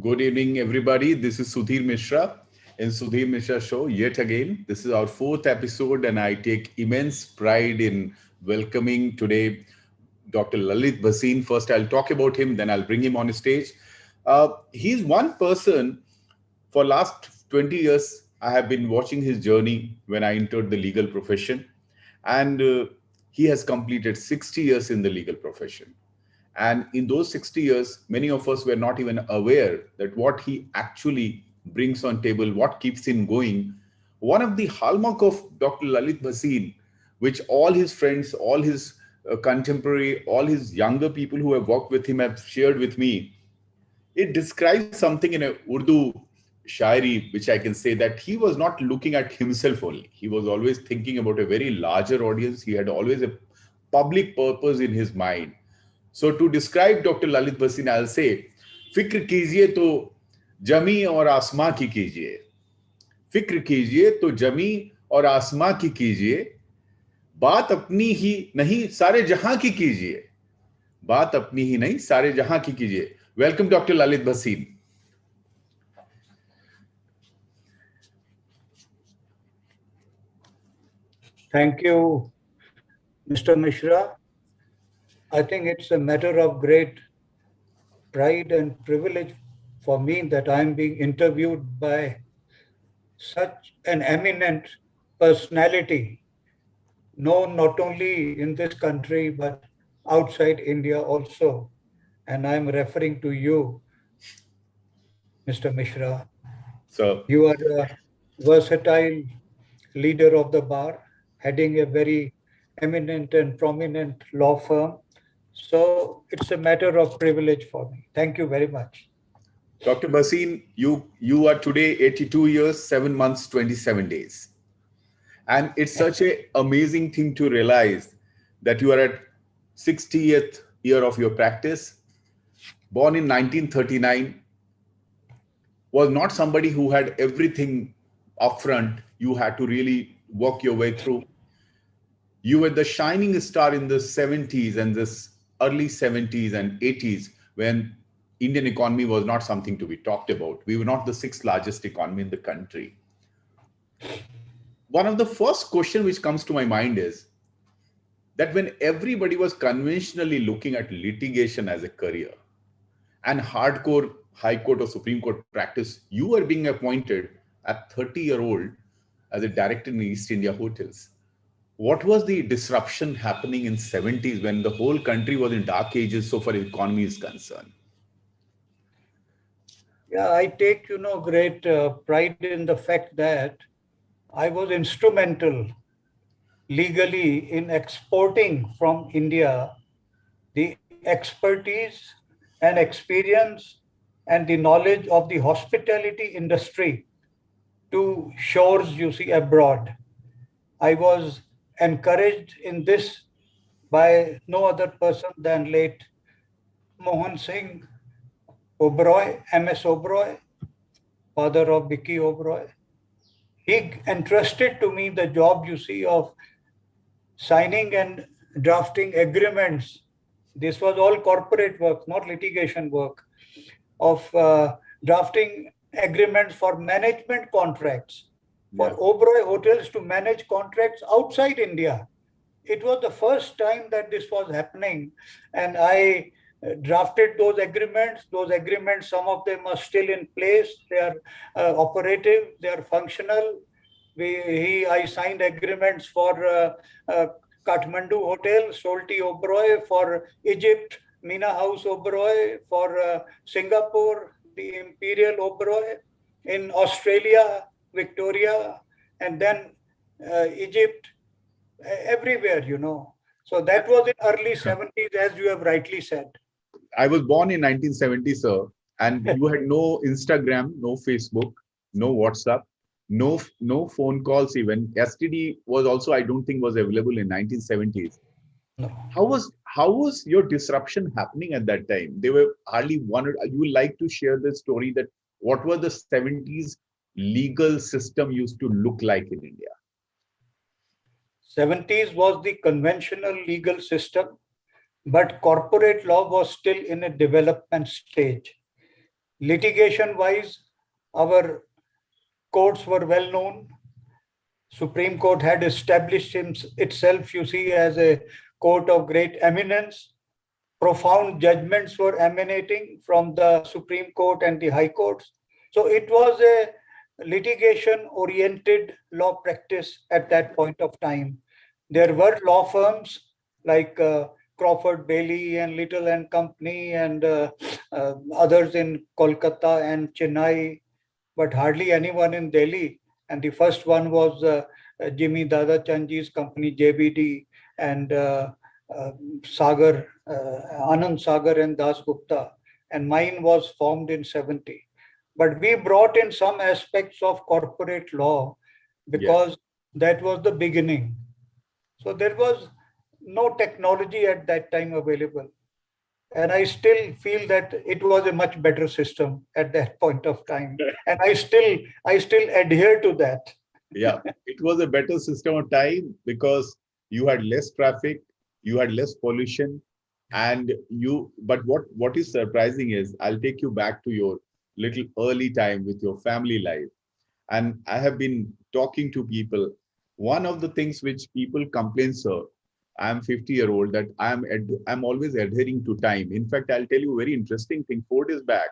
Good evening, everybody. This is Sudhir Mishra in Sudhir Mishra Show yet again. This is our fourth episode, and I take immense pride in welcoming today Dr. Lalit Bhasin. First, I'll talk about him, then I'll bring him on stage. He's one person for last 20 years. I have been watching his journey when I entered the legal profession, and he has completed 60 years in the legal profession. And in those 60 years, many of us were not even aware that what he actually brings on table, what keeps him going. One of the hallmark of Dr. Lalit Bhasin, which all his friends, all his contemporary, all his younger people who have worked with him have shared with me, it describes something in a Urdu shairi, which I can say that he was not looking at himself only. He was always thinking about a very larger audience. He had always a public purpose in his mind. So to describe Dr. Lalit Bhasin, I'll say, फिक्र कीजिए तो जमी और आसमां की कीजिए, फिक्र कीजिए तो जमी और आसमां की कीजिए, बात अपनी ही नहीं सारे जहां की कीजिए, बात अपनी ही नहीं सारे जहां की कीजिए. Welcome, Dr. Lalit Bhasin. Thank you, Mr. Mishra. I think it's a matter of great pride and privilege for me that I'm being interviewed by such an eminent personality, known not only in this country, but outside India also. And I'm referring to you, Mr. Mishra. So, You are a versatile leader of the bar, heading a very eminent and prominent law firm. So it's a matter of privilege for me. Thank you very much. Dr. Bhasin, you are today 82 years, 7 months, 27 days. And it's such an amazing thing to realize that you are at 60th year of your practice. Born in 1939, was not somebody who had everything upfront. You had to really work your way through. You were the shining star in the 70s and this early 70s and 80s when Indian economy was not something to be talked about. We were not the sixth largest economy in the country. One of the first questions which comes to my mind is that when everybody was conventionally looking at litigation as a career and hardcore High Court or Supreme Court practice, you were being appointed at 30-year-old as a director in East India Hotels. What was the disruption happening in 70s when the whole country was in dark ages so far as economy is concerned? Yeah, I take, great pride in the fact that I was instrumental legally in exporting from India the expertise and experience and the knowledge of the hospitality industry to shores, abroad. I was encouraged in this by no other person than late Mohan Singh Oberoi, MS Oberoi, father of Vicky Oberoi. He entrusted to me the job, of signing and drafting agreements. This was all corporate work, not litigation work, of drafting agreements for management contracts for Oberoi Hotels to manage contracts outside India. It was the first time that this was happening, and I drafted those agreements. Those agreements, some of them are still in place. They are operative. They are functional. I signed agreements for Kathmandu Hotel, Solti Oberoi, for Egypt, Mina House Oberoi, for Singapore, the Imperial Oberoi, in Australia, Victoria, and then Egypt, everywhere, So that was in early 70s, as you have rightly said. I was born in 1970, sir, and you had no Instagram, no Facebook, no WhatsApp, no phone calls even. STD was also, I don't think, was available in 1970s. No. How was your disruption happening at that time? They were hardly one. You would like to share the story that what were the 70s legal system used to look like in India? 70s was the conventional legal system, but corporate law was still in a development stage. Litigation wise, our courts were well known. Supreme Court had established itself, you see, as a court of great eminence. Profound judgments were emanating from the Supreme Court and the High Courts. So it was a litigation-oriented law practice at that point of time. There were law firms like Crawford Bailey and Little and Company and others in Kolkata and Chennai, but hardly anyone in Delhi. And the first one was Jimmy Dada Chandji's company, JBD, and Sagar, Anand Sagar and Das Gupta. And mine was formed in 70. But we brought in some aspects of corporate law because that was the beginning. So there was no technology at that time available. And I still feel that it was a much better system at that point of time. And I still adhere to that. Yeah, it was a better system of time because you had less traffic, you had less pollution, and but what is surprising is I'll take you back to your little early time with your family life. And I have been talking to people. One of the things which people complain, sir, I'm 50-year-old, that I'm always adhering to time. In fact, I'll tell you a very interesting thing. 4 days back,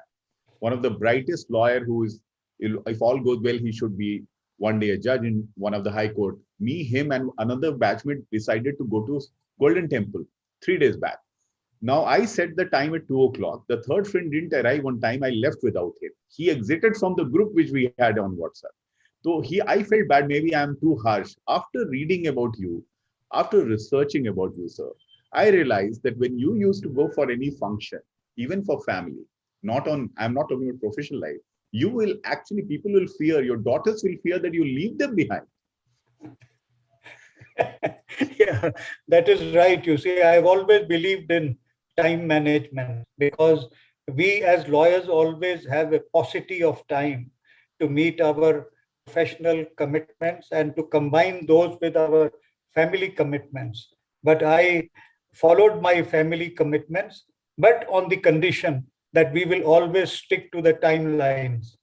one of the brightest lawyer who is, if all goes well, he should be one day a judge in one of the high court. Me, him, and another batchmate decided to go to Golden Temple 3 days back. Now I set the time at 2 o'clock. The third friend didn't arrive on time. I left without him. He exited from the group which we had on WhatsApp. So I felt bad. Maybe I'm too harsh. After reading about you, after researching about you, sir, I realized that when you used to go for any function, even for family, I'm not talking about professional life, you will actually, people will fear, your daughters will fear that you leave them behind. Yeah, that is right. You see, I've always believed in time management because we as lawyers always have a paucity of time to meet our professional commitments and to combine those with our family commitments. But I followed my family commitments, but on the condition that we will always stick to the timelines.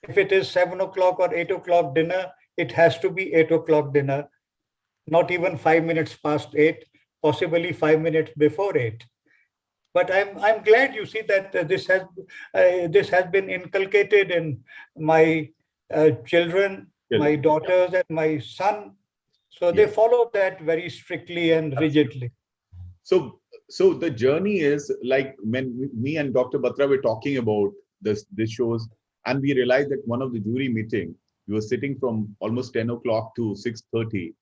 If it is 7 o'clock or 8 o'clock dinner, it has to be 8 o'clock dinner, not even 5 minutes past 8, possibly 5 minutes before 8. But I'm glad you see that this has been inculcated in my children, my daughters, and my son. So they follow that very strictly and rigidly. So the journey is like when me and Dr. Batra were talking about this shows, and we realized that one of the jury meeting, we were sitting from almost 10 o'clock to 6:30,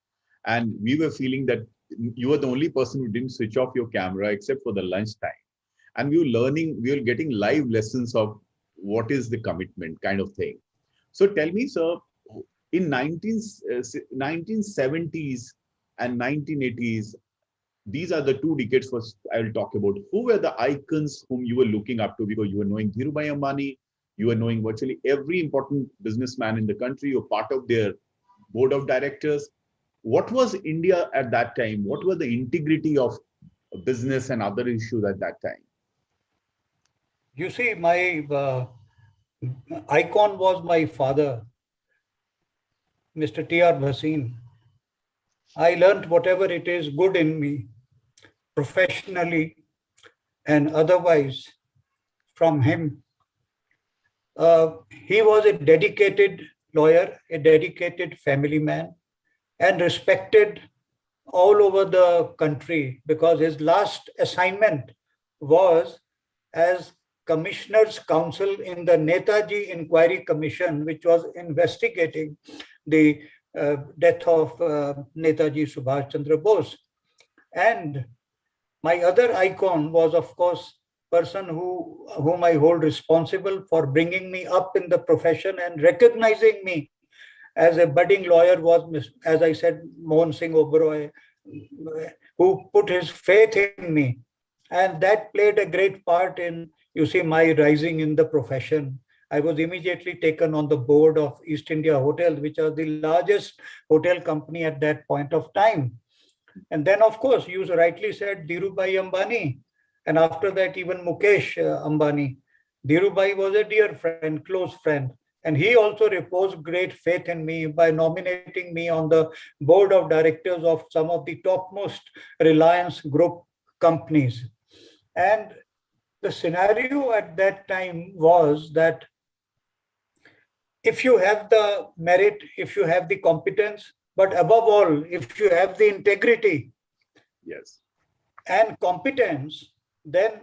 and we were feeling that you were the only person who didn't switch off your camera except for the lunchtime. And we were getting live lessons of what is the commitment kind of thing. So tell me, sir, in 1970s and 1980s, these are the 2 decades first I will talk about. Who were the icons whom you were looking up to? Because you were knowing Dhirubhai Ambani, you were knowing virtually every important businessman in the country, you're part of their board of directors. What was India at that time? What was the integrity of business and other issues at that time? You see, my icon was my father, Mr. T.R. Bhasin. I learned whatever it is good in me, professionally and otherwise, from him. He was a dedicated lawyer, a dedicated family man, and respected all over the country because his last assignment was as Commissioner's Counsel in the Netaji Inquiry Commission, which was investigating the death of Netaji Subhash Chandra Bose. And my other icon was, of course, person whom I hold responsible for bringing me up in the profession and recognizing me as a budding lawyer was, as I said, Mohan Singh Oberoi, who put his faith in me. And that played a great part in, you see, my rising in the profession. I was immediately taken on the board of East India Hotels, which was the largest hotel company at that point of time. And then, of course, you rightly said Dhirubhai Ambani. And after that, even Mukesh Ambani. Dhirubhai was a dear friend, close friend. And he also reposed great faith in me by nominating me on the board of directors of some of the topmost Reliance Group companies. And the scenario at that time was that if you have the merit, if you have the competence, but above all, if you have the integrity, Yes. and competence, then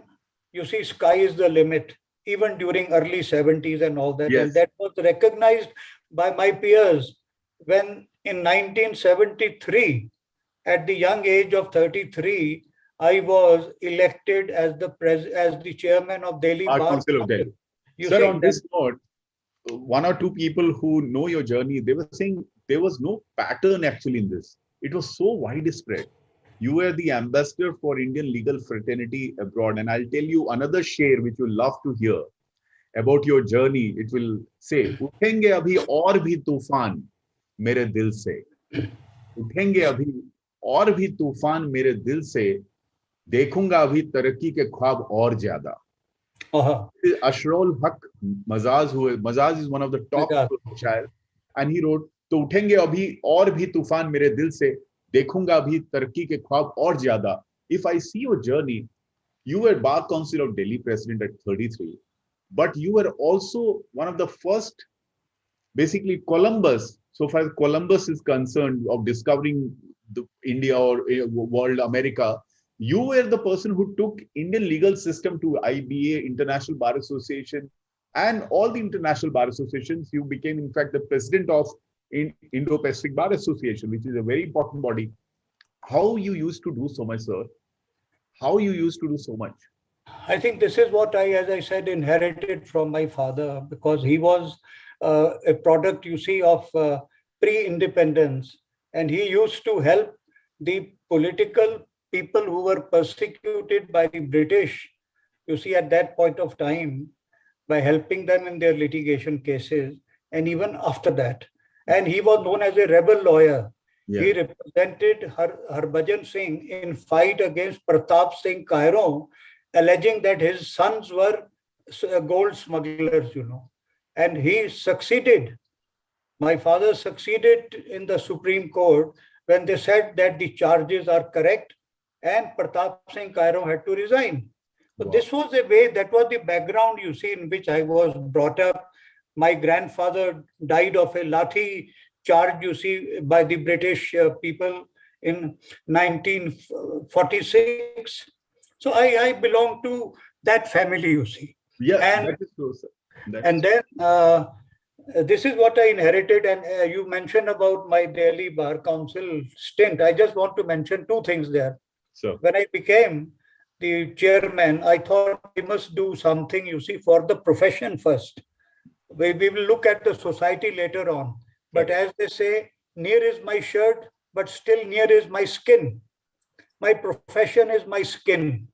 you see sky is the limit, even during early 70s and all that. Yes. And that was recognized by my peers when in 1973, at the young age of 33, I was elected as the chairman of Delhi Art Bar Council of Council. Delhi. You Sir, see on this note, one or two people who know your journey, they were saying there was no pattern actually in this. It was so widespread. You were the ambassador for Indian legal fraternity abroad. And I'll tell you another share which you'll love to hear about your journey. It will say, उठेंगे अभी और भी तूफान मेरे दिल से. उठेंगे अभी और भी तूफान मेरे दिल से. देखूंगा अभी तरक्की के ख्वाब और ज्यादा. Ashrul Haq Mazaz is one of the top shaयर, and he wrote, तो उठेंगे अभी और भी तूफान मेरे दिल से, देखूंगा अभी तरक्की के ख्वाब और ज्यादा. If I see your journey, you were Bar Council of Delhi president at 33, but you were also one of the first, basically Columbus, so far as Columbus is concerned, of discovering India or world America. You were the person who took Indian legal system to IBA, International Bar Association, and all the international bar associations. You became, in fact, the president of Indo-Pacific Bar Association, which is a very important body. How you used to do so much, sir? How you used to do so much? I think this is what as I said, inherited from my father, because he was a product, you see, of pre-independence. And he used to help the political people who were persecuted by the British, you see, at that point of time, by helping them in their litigation cases, and even after that. And he was known as a rebel lawyer. Yeah. He represented Harbhajan Singh in fight against Pratap Singh Kairo, alleging that his sons were gold smugglers, you know. And he succeeded. My father succeeded in the Supreme Court when they said that the charges are correct, and Pratap Singh Kairo had to resign. So wow. This was the way, that was the background, you see, in which I was brought up. My grandfather died of a lathi charge, you see, by the British people in 1946. So I belong to that family, you see. Yeah, and, that is true, sir. Then this is what I inherited. And you mentioned about my Delhi Bar Council stint. I just want to mention two things there. So when I became the chairman, I thought we must do something, you see, for the profession first. We will look at the society later on. But as they say, near is my shirt, but still near is my skin. My profession is my skin.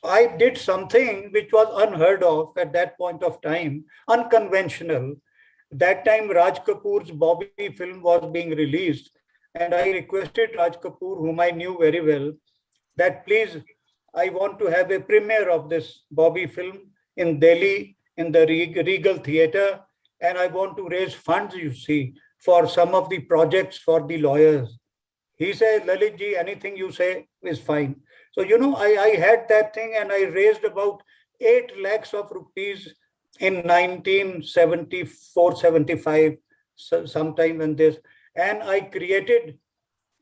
I did something which was unheard of at that point of time, unconventional. That time, Raj Kapoor's Bobby film was being released. And I requested Raj Kapoor, whom I knew very well, that please, I want to have a premiere of this Bobby film in Delhi, in the Regal Theatre, and I want to raise funds, you see, for some of the projects for the lawyers. He said, Lalit ji, anything you say is fine. So, you know, I had that thing, and I raised about 8 lakhs of rupees in 1974-75, sometime in this. And I created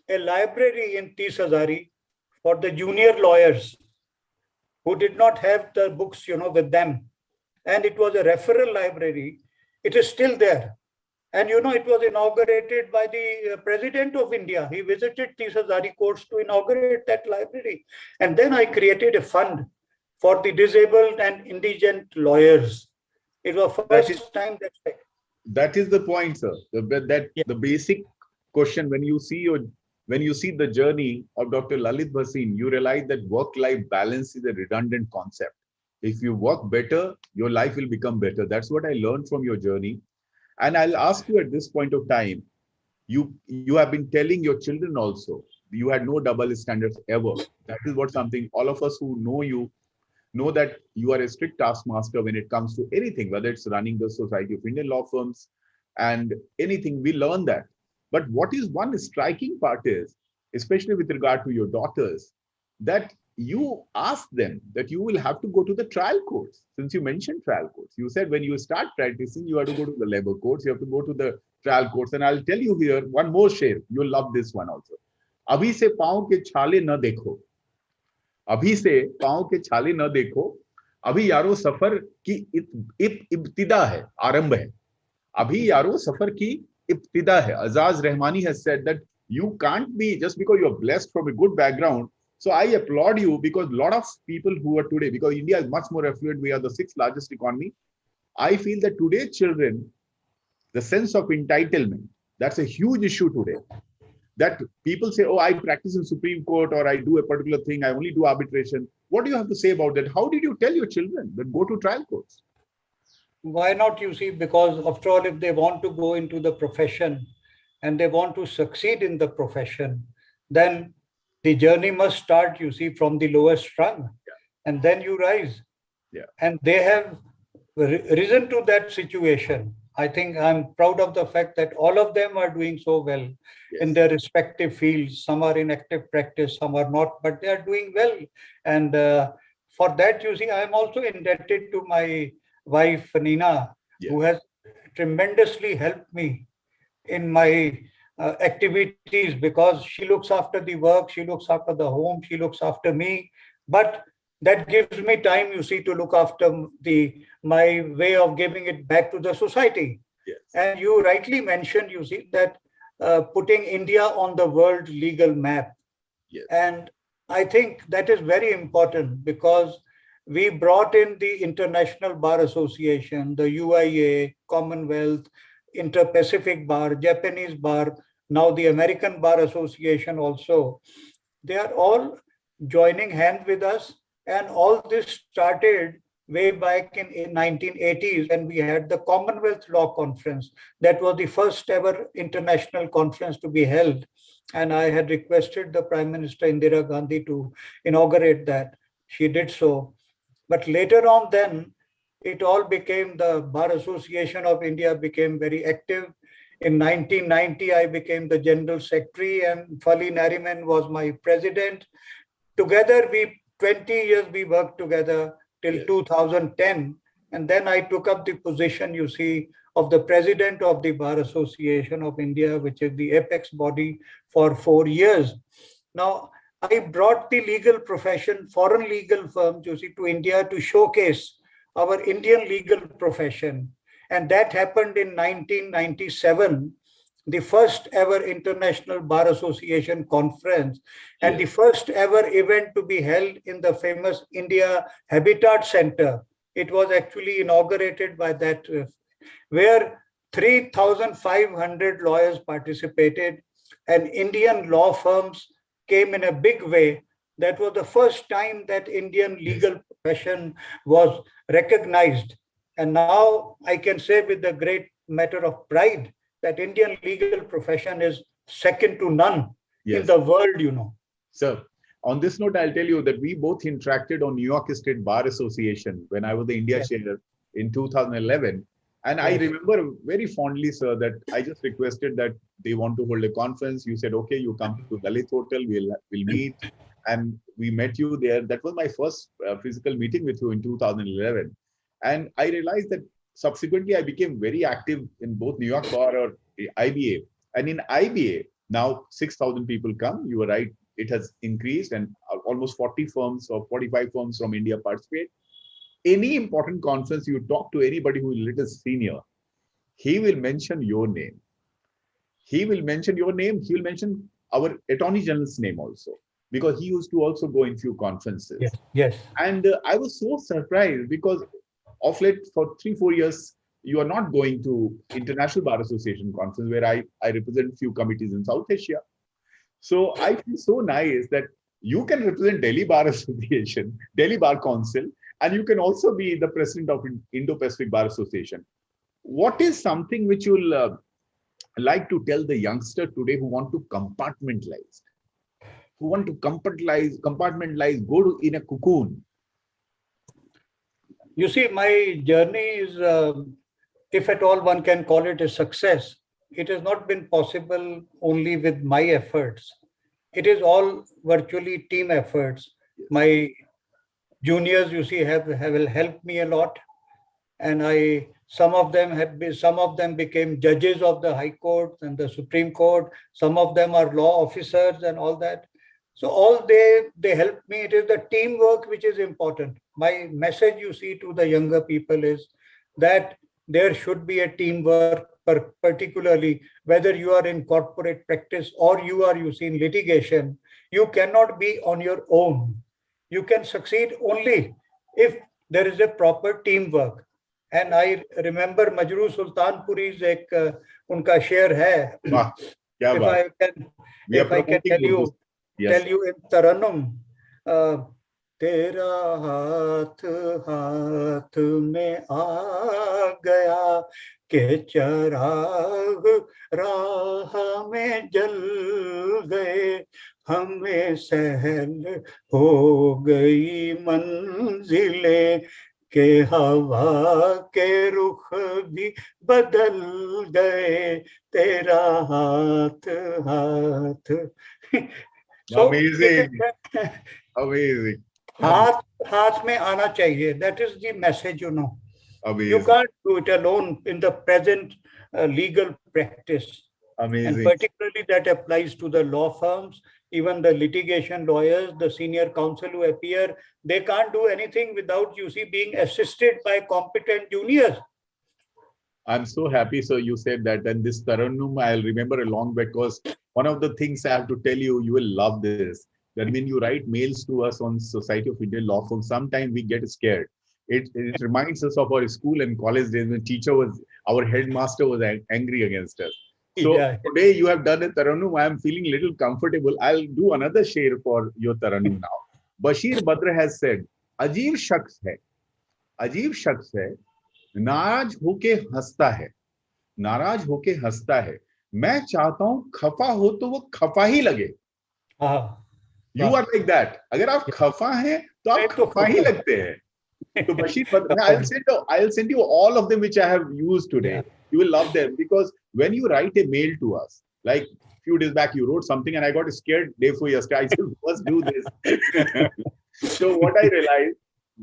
a library in Tis Hazari for the junior lawyers who did not have the books, you know, with them. And it was a referral library. It is still there. And, you know, it was inaugurated by the President of India. He visited Tis Hazari courts to inaugurate that library. And then I created a fund for the disabled and indigent lawyers. It was first time that is the point, sir. The basic question, when you see the journey of Dr. Lalit Bhasin, you realize that work-life balance is a redundant concept. If you work better, your life will become better. That's what I learned from your journey. And I'll ask you at this point of time, you have been telling your children also, you had no double standards ever. That is what something all of us who know you, know that you are a strict taskmaster when it comes to anything, whether it's running the Society of Indian Law Firms and anything, we learn that. But what is one striking part is, especially with regard to your daughters, that you ask them that you will have to go to the trial courts. Since you mentioned trial courts, you said when you start practicing, you have to go to the labor courts, you have to go to the trial courts. And I'll tell you here one more share. You'll love this one also. अभी से पांव के छाले न देखो, अभी से पांव के छाले न देखो, अभी यारो सफर की इब्तिदा है, आरंभ है. अभी यारो सफर की इब्तिदा है. Azaz Rahmani has said that you can't be, just because you're blessed from a good background. So I applaud you, because a lot of people who are today, because India is much more affluent, we are the 6th largest economy. I feel that today children, the sense of entitlement, that's a huge issue today. That people say, oh, I practice in Supreme Court, or I do a particular thing, I only do arbitration. What do you have to say about that? How did you tell your children that go to trial courts? Why not, you see, because after all, if they want to go into the profession and they want to succeed in the profession, then the journey must start, you see, from the lowest rung, and then you rise. Yeah. And they have risen to that situation. I think I'm proud of the fact that all of them are doing so well in their respective fields. Some are in active practice, some are not, but they are doing well. And for that, you see, I'm also indebted to my wife, Nina, who has tremendously helped me in my activities, because she looks after the work, she looks after the home, she looks after me. But that gives me time, you see, to look after my way of giving it back to the society. Yes. And you rightly mentioned, you see, that putting India on the world legal map. Yes. And I think that is very important, because we brought in the International Bar Association, the UIA, Commonwealth, Inter-Pacific Bar, Japanese Bar, now the American Bar Association also. They are all joining hands with us. And all this started way back in 1980s, when we had the Commonwealth Law Conference. That was the first ever international conference to be held. And I had requested the Prime Minister Indira Gandhi to inaugurate that. She did so. But later on then, it all became, the Bar Association of India became very active. In 1990, I became the General Secretary, and Fali Nariman was my president. Together, 20 years we worked together till 2010. And then I took up the position, you see, of the president of the Bar Association of India, which is the apex body, for 4 years. Now, I brought the legal profession, foreign legal firms, you see, to India to showcase our Indian legal profession. And that happened in 1997, the first ever International Bar Association conference, and the first ever event to be held in the famous India Habitat Center. It was actually inaugurated by that, where 3,500 lawyers participated, and Indian law firms came in a big way. That was the first time that Indian legal profession was recognized. And now I can say with the great matter of pride that Indian legal profession is second to none in the world, you know. So on this note, I'll tell you that we both interacted on New York State Bar Association when I was the India chair in 2011. And I remember very fondly, sir, that I just requested that they want to hold a conference. You said, okay, you come to Dalit Hotel, we'll meet. And we met you there. That was my first physical meeting with you in 2011. And I realized that subsequently I became very active in both New York Bar or IBA. And in IBA, now 6,000 people come. You were right, it has increased, and almost 40 firms or 45 firms from India participate. Any important conference, you talk to anybody who is a little senior, he will mention your name. He will mention your name. He will mention our Attorney General's name also, because he used to also go in few conferences. Yes. And I was so surprised, because of late for 3-4 years, you are not going to International Bar Association conference, where I represent few committees in South Asia. So I feel so nice that you can represent Delhi Bar Association, Delhi Bar Council, and you can also be the president of Indo-Pacific Bar Association. What is something which you'll like to tell the youngster today who want to compartmentalize? Who want to compartmentalize, go to in a cocoon? You see, my journey is, if at all one can call it a success, it has not been possible only with my efforts. It is all virtually team efforts. My juniors, you see, have helped me a lot, and some of them became judges of the High Court and the Supreme Court. Some of them are law officers and all that. So all they help me. It is the teamwork which is important. My message, you see, to the younger people is that there should be a teamwork, particularly whether you are in corporate practice or you are, you see, in litigation. You cannot be on your own. You can succeed only if there is a proper teamwork. And I remember Majroo Sultanpuri's unka शेर है. वाह, क्या If बात. I can, We are if I can promoting Urdu. Yes. tell you in Taranum, तेरा हाथ हाथ में आ गया के चराग राह में जल गए, हमें सहल हो गई मंजिलें के हवा के रुख भी बदल गए, तेरा हाथ हाथ. So, Amazing. Amazing. हाथ में आना चाहिए. That is the message, you know. Amazing. You can't do it alone in the present legal practice. Amazing. And particularly that applies to the law firms, even the litigation lawyers, the senior counsel who appear. They can't do anything without, you see, being assisted by competent juniors. I'm so happy, sir, you said that. And this Tarannum, I'll remember a long, because one of the things I have to tell you, you will love this, that when you write mails to us on Society of Indian Law Firms, sometimes we get scared. It reminds us of our school and college days when our headmaster was angry against us. So today you have done a Tarannum. I am feeling a little comfortable. I'll do another share for your Tarannum now. Bashir Badr has said, अजीब शख्स है, नाराज होके हंसता है, मैं चाहता हूं खफा हो तो वो खफा ही लगे. You are like that. अगर आप खफा हैं तो आप खफा ही लगते हैं. So Bashir Badr, I'll send you all of them which I have used today. You will love them, because when you write a mail to us, like a few days back you wrote something and I got scared day before yesterday. I said, let's do this. So what I realized,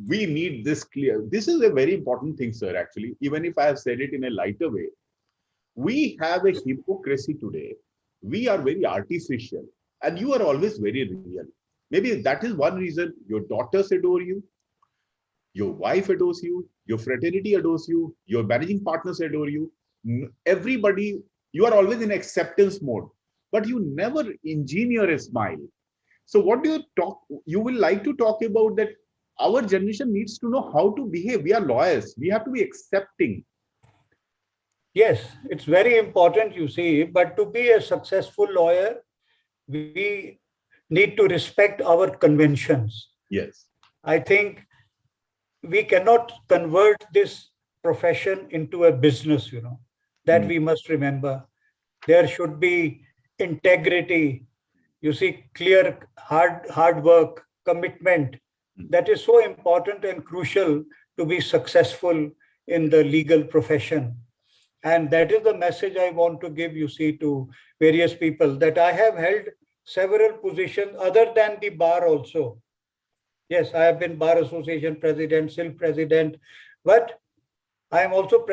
we need this clear. This is a very important thing, sir, actually. Even if I have said it in a lighter way, we have a hypocrisy today. We are very artificial and you are always very real. Maybe that is one reason your daughters adore you, your wife adores you, your fraternity adores you, your managing partners adore you. Everybody, you are always in acceptance mode, but you never engineer a smile. So what do you will like to talk about that our generation needs to know how to behave. We are lawyers. We have to be accepting. Yes, it's very important, you see, but to be a successful lawyer, we need to respect our conventions. Yes. I think we cannot convert this profession into a business, you know, that we must remember. There should be integrity, you see, clear, hard work, commitment. That is so important and crucial to be successful in the legal profession. And that is the message I want to give, you see, to various people, that I have held several positions other than the bar also. Yes, I have been Bar Association President, SIL President, but I am also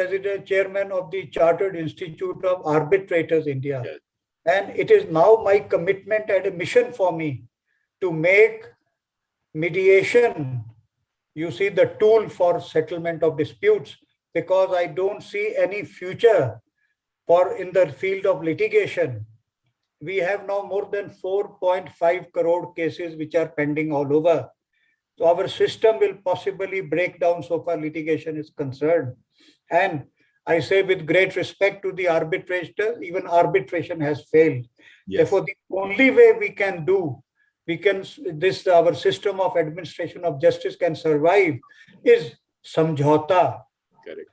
Chairman of the Chartered Institute of Arbitrators India. Yes. And it is now my commitment and a mission for me to make mediation, you see, the tool for settlement of disputes, because I don't see any future in the field of litigation. We have now more than 4.5 crore cases which are pending all over. So our system will possibly break down so far litigation is concerned. And I say with great respect to the arbitrator, even arbitration has failed. Yes. Therefore, the only way we can our system of administration of justice can survive is samjhauta. Correct.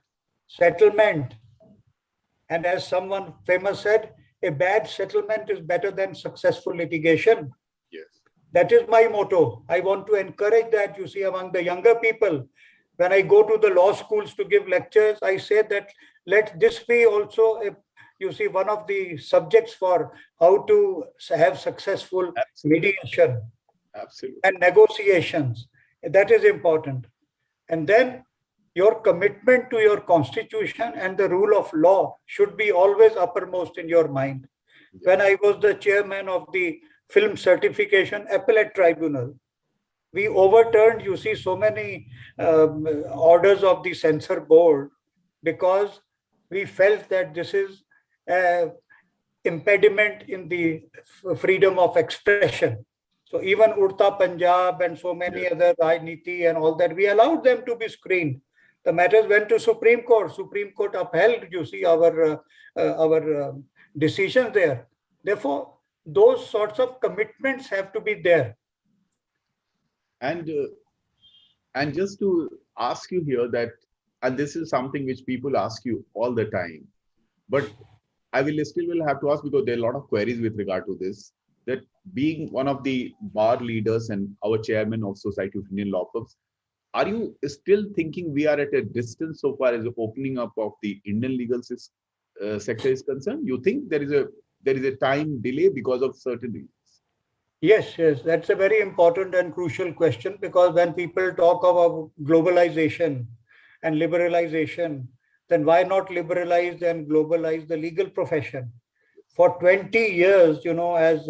Settlement. And as someone famous said, a bad settlement is better than successful litigation. Yes. That is my motto. I want to encourage that, you see, among the younger people, When I go to the law schools to give lectures, I say that let this be also one of the subjects for how to have successful mediation and negotiations. That is important. And then your commitment to your constitution and the rule of law should be always uppermost in your mind. When I was the chairman of the Film Certification Appellate Tribunal, we overturned, so many orders of the censor board because we felt that this is an impediment in the freedom of expression. So even Urta Punjab and so many other Rajniti and all that, we allowed them to be screened. The matters went to Supreme Court. Supreme Court upheld, our decisions there. Therefore, those sorts of commitments have to be there. And just to ask you here that, and this is something which people ask you all the time, but I will have to ask because there are a lot of queries with regard to this, that being one of the bar leaders and our chairman of Society of Indian Law Firms, are you still thinking we are at a distance so far as the opening up of the Indian legal sector is concerned? You think there is a time delay because of certain reasons? Yes, that's a very important and crucial question, because when people talk about globalization and liberalization, then why not liberalize and globalize the legal profession? For 20 years, as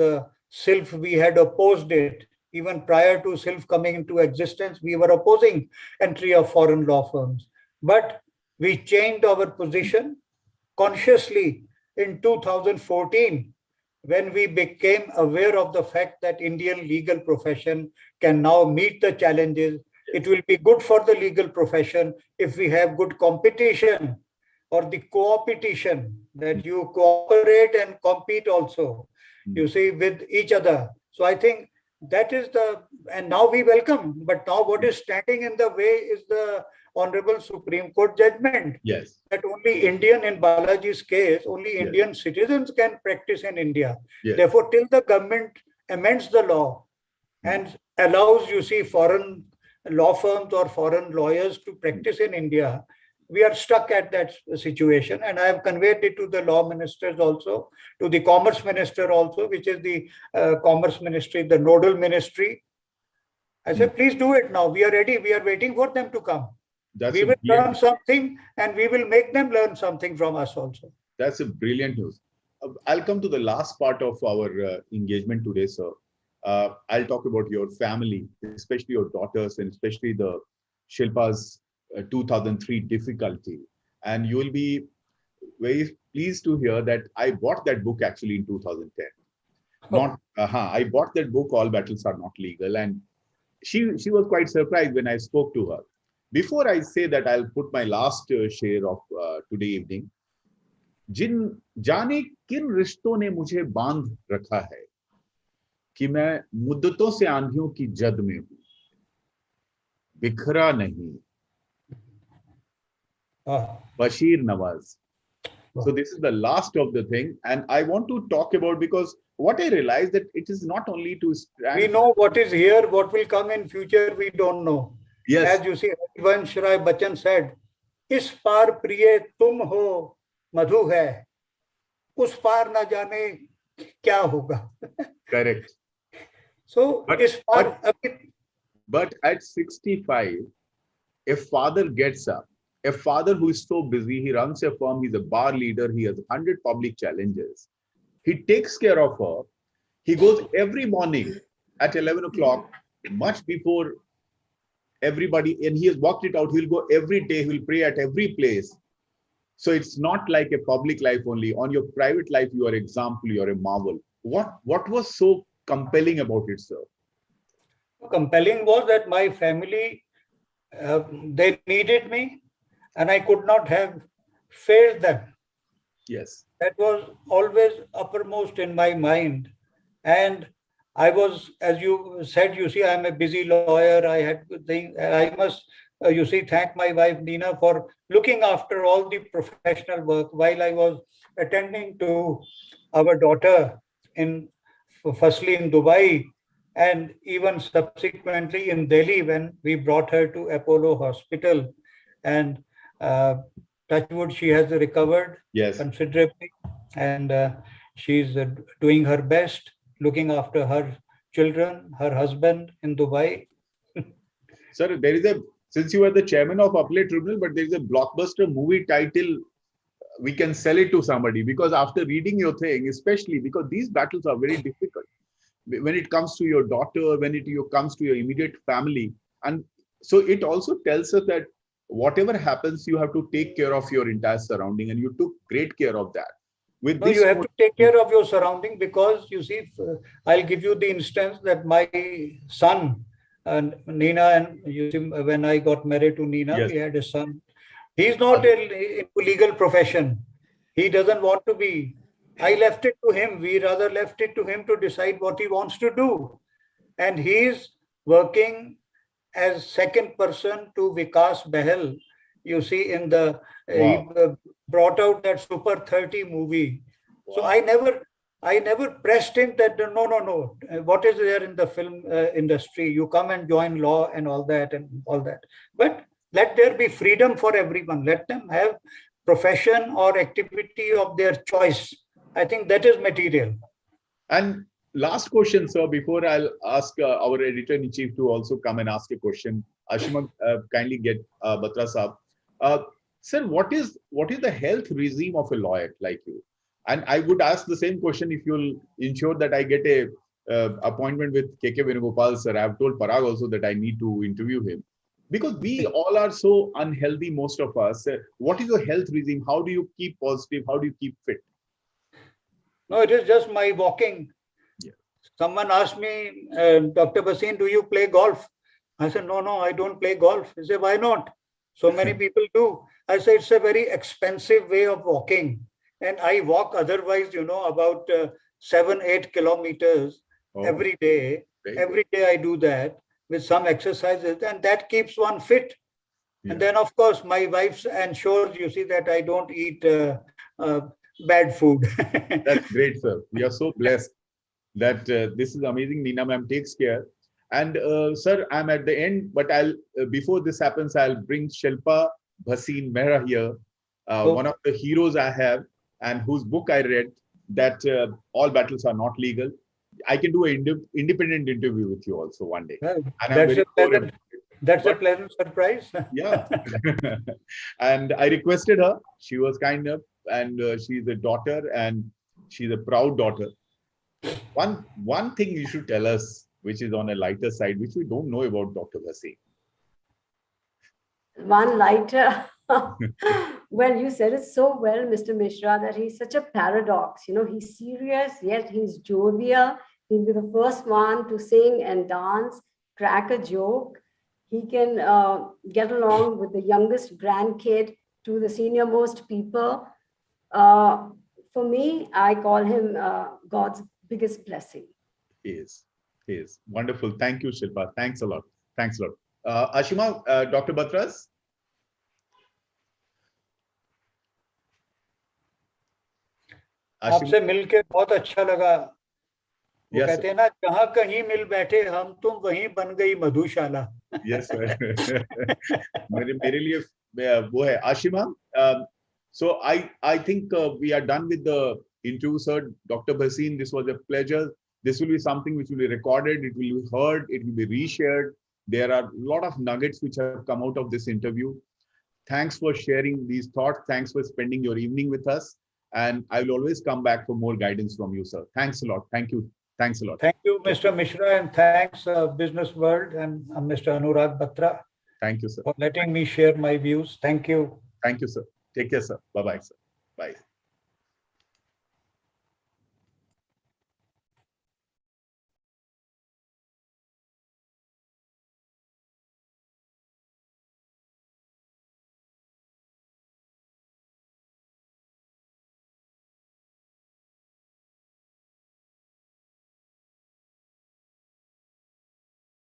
SILF, we had opposed it. Even prior to SILF coming into existence, we were opposing entry of foreign law firms. But we changed our position consciously in 2014, when we became aware of the fact that Indian legal profession can now meet the challenges. It will be good for the legal profession if we have good competition, or the co-opetition, that you cooperate and compete also, with each other. So I think that is and now we welcome, but now what is standing in the way is the Honorable Supreme Court judgment. Yes. That only Indian, in Balaji's case, only Indian citizens can practice in India. Yes. Therefore, till the government amends the law and allows, foreign law firms or foreign lawyers to practice in India, we are stuck at that situation. And I have conveyed it to the law ministers also, to the commerce minister also, which is the commerce ministry, the nodal ministry. I said, please do it now. We are ready. We are waiting for them to come. We will learn something, and we will make them learn something from us also. That's a brilliant news. I'll come to the last part of our engagement today, sir. I'll talk about your family, especially your daughters, and especially the Shilpa's 2003 difficulty. And you will be very pleased to hear that I bought that book actually in 2010. I bought that book, All Battles Are Not Legal, and she was quite surprised when I spoke to her. Before I say that, I'll put my last share of today evening. जाने किन रिश्तों ने मुझे बांध रखा है कि मैं मुद्दतों से आंधियों की जद में हूं, बिखरा नहीं. Bashir Nawaz. So this is the last of the thing, and I want to talk about, because what I realized that it is not only to stand. We know what is here, what will come in future, we don't know. Yes. As you see, Vansh Rai Bachchan said, "Is par priye tum ho, madhu hai. Us par na jane kya hoga." Correct. So, but at 65, a father gets up. A father who is so busy, he runs a firm, he's a bar leader, he has 100 public challenges. He takes care of her. He goes every morning at 11 o'clock, much before everybody, and he has worked it out. He'll go every day, he will pray at every place. So it's not like a public life only. On your private life, you are an example, you are a marvel. What was so compelling about it, sir? Compelling was that my family, they needed me, and I could not have failed them. Yes. That was always uppermost in my mind. And I was, as you said, I'm a busy lawyer. I had things. I must, thank my wife, Nina, for looking after all the professional work while I was attending to our daughter firstly in Dubai, And even subsequently in Delhi, when we brought her to Apollo Hospital, and touch wood, she has recovered Yes. considerably, and she's doing her best, looking after her children, her husband in Dubai. Sir, since you are the chairman of Appellate Tribunal, but there is a blockbuster movie title, we can sell it to somebody, because after reading your thing, especially because these battles are very difficult when it comes to your daughter, when it comes to your immediate family. And so it also tells us that whatever happens, you have to take care of your entire surrounding, and you took great care of that. With No, this, you have to take care of your surrounding, because you see, I'll give you the instance that my son, Nina, and you see, when I got married to Nina, yes, we had a son. He's not in legal profession. He doesn't want to be. I left it to him. We rather left it to him to decide what he wants to do. And he's working as second person to Vikas Behel. You see, in the he brought out that Super 30 movie. So I never pressed him that no. What is there in the film industry? You come and join law and all that and all that. But let there be freedom for everyone. Let them have profession or activity of their choice. I think that is material. And last question, sir, before I'll ask our editor-in-chief to also come and ask a question. Ashima, kindly get Batra Saab. Sir, what is the health regime of a lawyer like you? And I would ask the same question if you'll ensure that I get a appointment with KK Venugopal, sir. I've told Parag also that I need to interview him. Because we all are so unhealthy, most of us. What is your health regime? How do you keep positive? How do you keep fit? No, it is just my walking. Yeah. Someone asked me, Dr. Bhasin, do you play golf? I said, no, I don't play golf. He said, why not? So many people do. I said, it's a very expensive way of walking. And I walk otherwise, about 7-8 kilometers every day. Every day I do that with some exercises, and that keeps one fit. Yeah. And then, of course, my wife ensures, you see, that I don't eat bad food. That's great, sir. We are so blessed that this is amazing. Nina ma'am takes care. And sir, I'm at the end, but before this happens, I'll bring Shilpa Bhasin Mehra here, one of the heroes I have, and whose book I read, that all battles are not legal. I can do an independent interview with you also one day. Well, that's a pleasant surprise. Yeah. And I requested her. She was kind enough, and she's a daughter, and she's a proud daughter. One thing you should tell us, which is on a lighter side, which we don't know about Dr. Bhasin. One lighter. Well, you said it so well, Mr. Mishra, that he's such a paradox. He's serious, yet he's jovial. He'll be the first one to sing and dance, crack a joke. He can get along with the youngest grandkid to the senior most people. For me, I call him God's biggest blessing. He is. Wonderful. Thank you, Shilpa. Thanks a lot. Ashima, Dr. Batras? आपसे मिलके बहुत अच्छा लगा। वो कहते हैं ना, जहाँ कहीं मिल बैठे हम तुम, वहीं बन गई मधुशाला। Yes, sir. मेरे लिए वो है Ashima. So I think we are done with the interview, sir. Dr. Bhasin, this was a pleasure. This will be something which will be recorded, it will be heard, it will be reshared. There are a lot of nuggets which have come out of this interview. Thanks for sharing these thoughts. Thanks for spending your evening with us. And I will always come back for more guidance from you, sir. Thanks a lot. Thank you. Thanks a lot. Thank you, Mr. Mishra, and thanks, Business World and Mr. Anurag Batra. Thank you, sir. For letting me share my views. Thank you. Thank you, sir. Take care, sir. Bye-bye, sir. Bye.